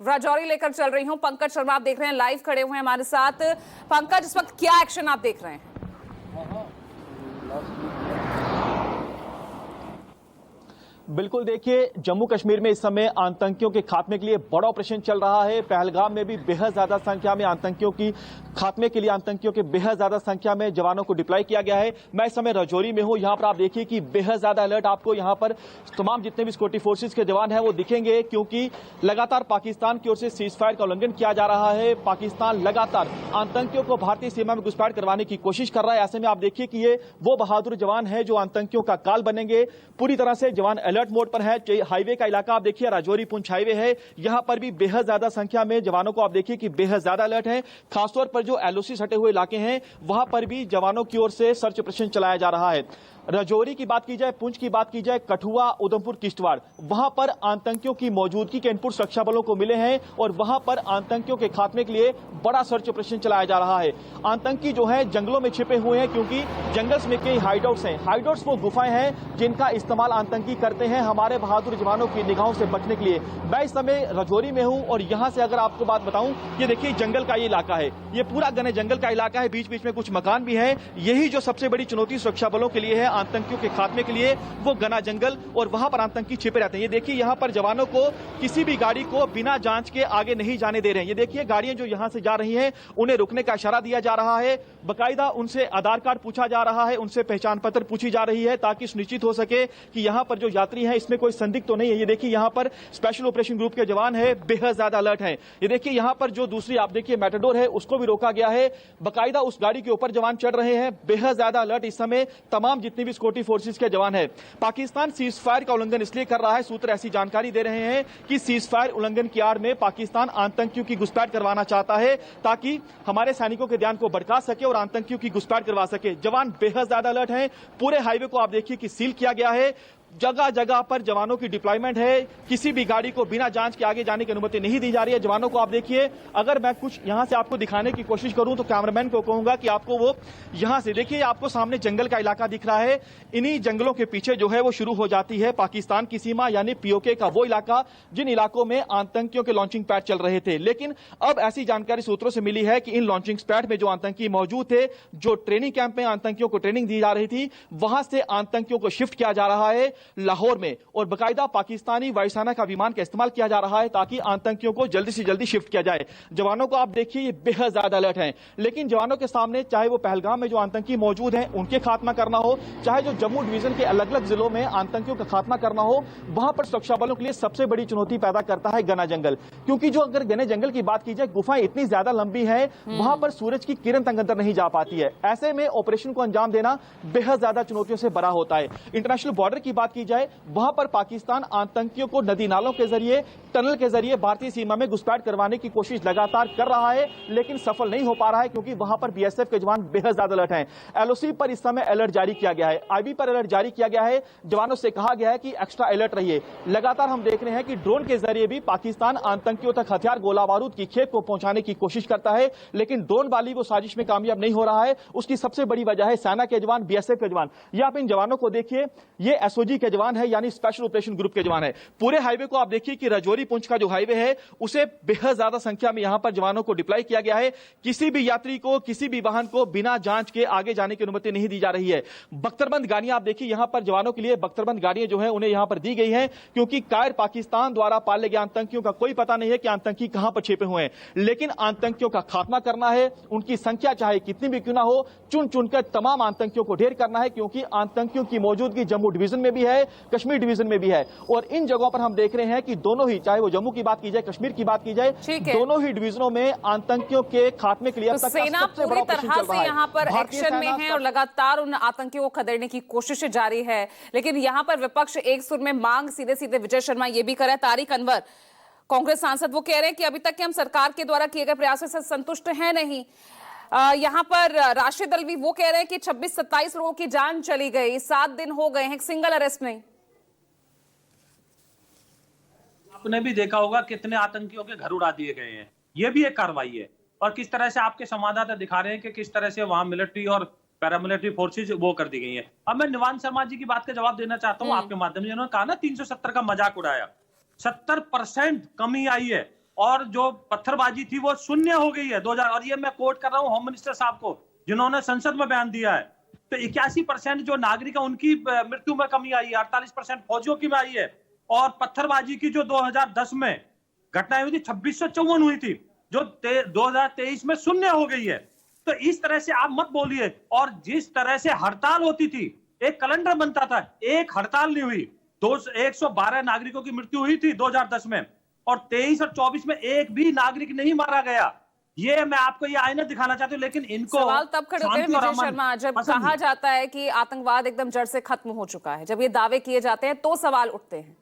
राजौरी लेकर चल रही हूं। पंकज शर्मा आप देख रहे हैं, लाइव खड़े हुए हैं हमारे साथ। पंकज, इस वक्त क्या एक्शन आप देख रहे हैं? बिल्कुल, देखिए जम्मू कश्मीर में इस समय आतंकियों के खात्मे के लिए बड़ा ऑपरेशन चल रहा है। पहलगाम में भी बेहद ज्यादा संख्या में आतंकियों की खात्मे के लिए आतंकियों के बेहद ज्यादा संख्या में जवानों को डिप्लॉय किया गया है। मैं इस समय राजौरी में हूं। यहां पर आप देखिए कि बेहद ज्यादा अलर्ट आपको यहां पर तमाम जितने भी सिक्योरिटी फोर्सेज के जवान हैं वो दिखेंगे, क्योंकि लगातार पाकिस्तान की ओर से सीज फायर का उल्लंघन किया जा रहा है। पाकिस्तान लगातार आतंकियों को भारतीय सीमा में घुसपैठ करवाने की कोशिश कर रहा है। ऐसे में आप देखिए कि ये वो बहादुर जवान है जो आतंकियों का काल बनेंगे। पूरी तरह से जवान अलर्ट मोड पर है। हाईवे का इलाका आप देखिए, राजौरी पुंछ हाईवे है, यहां पर भी बेहद ज्यादा संख्या में जवानों को आप देखिए कि बेहद ज्यादा अलर्ट है। खासतौर पर जो एलओसी सटे हुए इलाके हैं वहां पर भी जवानों की ओर से सर्च ऑपरेशन चलाया जा रहा है। राजौरी की बात की जाए, पुंछ की बात की जाए, कठुआ, उधमपुर, किश्तवाड़, वहां पर आतंकियों की मौजूदगी के इनपुट सुरक्षा बलों को मिले हैं और वहां पर आतंकियों के खात्मे के लिए बड़ा सर्च ऑपरेशन चलाया जा रहा है। आतंकी जो है जंगलों में छिपे हुए हैं, क्योंकि जंगल्स में कई हाइडआउट्स हैं। हाइडआउट्स वो गुफाएं हैं जिनका इस्तेमाल आतंकी करते हैं हमारे बहादुर जवानों की निगाहों से बचने के लिए। मैं इस समय राजौरी में हूं और यहां से अगर आपको बात बताऊं, ये देखिए जंगल का ये इलाका है, ये पूरा घने जंगल का इलाका है, बीच बीच में कुछ मकान भी है। यही जो सबसे बड़ी चुनौती सुरक्षा बलों के लिए है, आतंकियों के खात्मे के लिए, वो घना जंगल और वहां पर आतंकी छिपे रहते हैं। ये देखिए यहां पर जवानों को किसी भी गाड़ी को बिना जांच के आगे नहीं जाने दे रहे हैं। ये देखिए गाड़ियां जो यहां से जा रही हैं उन्हें रुकने का इशारा दिया जा रहा है। बाकायदा उनसे आधार कार्ड पूछा जा रहा है, उनसे पहचान पत्र पूछी जा रही है, ताकि सुनिश्चित हो सके कि यहां पर जो यात्री हैं इसमें कोई संदिग्ध तो नहीं है। ये देखिए यहां पर स्पेशल ऑपरेशन ग्रुप के जवान है, बेहद ज्यादा अलर्ट हैं। ये देखिए यहां पर जो दूसरी आप देखिए मैटाडोर है उसको भी रोका गया है। बाकायदा उस गाड़ी के ऊपर जवान चढ़ रहे हैं। बेहद ज्यादा अलर्ट इस समय तमाम जितनी भी सिक्योरिटी फोर्सेज के जवान है। पाकिस्तान सीज फायर का उल्लंघन इसलिए कर रहा है, सूत्र ऐसी जानकारी दे रहे हैं कि सीज फायर उल्लंघन की आड़ में पाकिस्तान आतंकियों की घुसपैठ करवाना चाहता है, ताकि हमारे सैनिकों के ध्यान को भड़का सके और आतंकियों की घुसपैठ करवा सके। जवान बेहद ज्यादा अलर्ट हैं। पूरे हाईवे को आप देखिए कि सील किया गया है। जगह जगह पर जवानों की डिप्लॉयमेंट है। किसी भी गाड़ी को बिना जांच के आगे जाने की अनुमति नहीं दी जा रही है। जवानों को आप देखिए, अगर मैं कुछ यहां से आपको दिखाने की कोशिश करूं तो कैमरामैन को कहूंगा कि आपको वो यहां से देखिए, आपको सामने जंगल का इलाका दिख रहा है। इन्हीं जंगलों के पीछे जो है वो शुरू हो जाती है पाकिस्तान की सीमा, यानी पीओके का वो इलाका जिन इलाकों में आतंकियों के लॉन्चिंग पैड चल रहे थे। लेकिन अब ऐसी जानकारी सूत्रों से मिली है कि इन लॉन्चिंग पैड में जो आतंकी मौजूद थे, जो ट्रेनिंग कैंप में आतंकियों को ट्रेनिंग दी जा रही थी, वहां से आतंकियों को शिफ्ट किया जा रहा है लाहौर में, और बाकायदा पाकिस्तानी वायुसेना का विमान का इस्तेमाल किया जा रहा है ताकि आतंकियों को जल्दी से जल्दी शिफ्ट किया जाए। जवानों को आप देखिए ये बेहद ज्यादा अलर्ट हैं। लेकिन जवानों के सामने चाहे वो पहलगाम में जो आतंकी मौजूद हैं उनके खात्मा करना हो, चाहे जो जम्मू डिवीजन के अलग अलग जिलों में आतंकियों का खात्मा करना हो, वहां पर सुरक्षा बलों के लिए सबसे बड़ी चुनौती पैदा करता है घना जंगल। क्योंकि जो अगर घने जंगल की बात की जाए, गुफाएं इतनी ज्यादा लंबी है, वहां पर सूरज की किरण तक अंदर नहीं जा पाती है। ऐसे में ऑपरेशन को अंजाम देना बेहद ज्यादा चुनौतियों से भरा होता है। इंटरनेशनल बॉर्डर की बात की जाए, वहां पर पाकिस्तान आतंकियों को नदी नालों के जरिए, टनल के जरिए भारतीय सीमा में घुसपैठ करवाने की कोशिश लगातार कर रहा है, लेकिन सफल नहीं हो पा रहा है, क्योंकि वहां पर बीएसएफ के जवान बेहद ज्यादा अलर्ट हैं। एलओसी पर इस समय अलर्ट जारी किया गया है, आईबी पर अलर्ट जारी किया गया है। जवानों से कहा गया है कि एक्स्ट्रा अलर्ट रहिए। लगातार हम देख रहे हैं कि ड्रोन के जरिए भी पाकिस्तान आतंकियों तक हथियार, गोला बारूद की खेप को पहुंचाने की कोशिश करता है, लेकिन ड्रोन वाली वो साजिश में कामयाब नहीं हो रहा है। उसकी सबसे बड़ी वजह है सेना के जवान, बीएसएफ के जवान। या आप इन जवानों को देखिए, ये एसओजी के जवान है, यानी स्पेशल ऑपरेशन ग्रुप के जवान है। पूरे हाईवे को आप देखिए कि राजौरी पुंछ का जो हाईवे है उसे बेहद ज्यादा संख्या में यहां पर जवानों को डिप्लॉय किया गया है। किसी भी यात्री को, किसी भी वाहन को बिना जांच के आगे जाने की अनुमति नहीं दी जा रही है। बख्तरबंद गाड़ियां आप देखिए, यहां पर जवानों के लिए बख्तरबंद गाड़ियां जो है उन्हें यहां पर दी गई हैं, क्योंकि कायर पाकिस्तान द्वारा पाले गए आतंकियों का कोई पता नहीं है कि आतंकी कहां पर छिपे हुए हैं। लेकिन आतंकियों का खात्मा करना है, उनकी संख्या चाहे कितनी भी क्यों ना हो, चुन चुनकर तमाम आतंकियों को ढेर करना है, क्योंकि आतंकियों की मौजूदगी जम्मू डिवीजन में भी है, कश्मीर डिवीजन में भी है। और इन जगहों पर हम देख रहे हैं कि दोनों ही, चाहे वो जम्मू की बात की जाए, कश्मीर की बात की जाए, दोनों ही डिवीजनों में आतंकियों के खात्मे के लिए अब तक सेना पूरी तरह से यहाँ पर एक्शन में है और लगातार उन आतंकियों को खदेड़ने की कोशिश जारी है। लेकिन यहाँ पर विपक्ष एक सुर में मांग सीधे सीधे विजय शर्मा ये भी कर रहे हैं, तारिक अनवर कांग्रेस सांसद, वो कह रहे हैं कि अभी तक के हम सरकार के द्वारा किए गए प्रयासों से संतुष्ट हैं नहीं। यहाँ पर राशिद अलवी वो कह रहे हैं कि 26-27 लोगों की जान चली गई, 7 दिन हो गए हैं, सिंगल अरेस्ट नहीं। आपने भी देखा होगा कितने आतंकियों के घर उड़ा दिए गए हैं, ये भी एक कार्रवाई है। और किस तरह से आपके संवाददाता दिखा रहे हैं कि किस तरह से वहां मिलिट्री और पैरामिलिट्री फोर्सेज वो कर दी गई है। अब मैं निवान शर्मा जी की बात का जवाब देना चाहता हूँ आपके माध्यम से। उन्होंने कहा ना 370 का मजाक उड़ाया, 70% कमी आई है। और जो पत्थरबाजी थी वो शून्य हो गई है 2000। और ये मैं कोट कर रहा हूं होम मिनिस्टर साहब को, जिन्होंने संसद में बयान दिया है। तो 81% जो नागरिक है उनकी मृत्यु में कमी आई है, 48% फौजियों की में आई है। और पत्थरबाजी की जो 2010 में घटनाएं हुई थी 2654 हुई थी, जो 2023 में शून्य हो गई है। तो इस तरह से आप मत बोलिए। और जिस तरह से हड़ताल होती थी, एक कैलेंडर बनता था, एक हड़ताल नहीं हुई। 112 नागरिकों की मृत्यु हुई थी 2010 में, और 23 और 24 में एक भी नागरिक नहीं मारा गया। ये मैं आपको ये आईना दिखाना चाहती हूँ, लेकिन इनको सवाल तब खड़े होते हैं शांति और विजय अमन शर्मा, जब पसंद कहा नहीं। जाता है कि आतंकवाद एकदम जड़ से खत्म हो चुका है, जब ये दावे किए जाते हैं तो सवाल उठते हैं।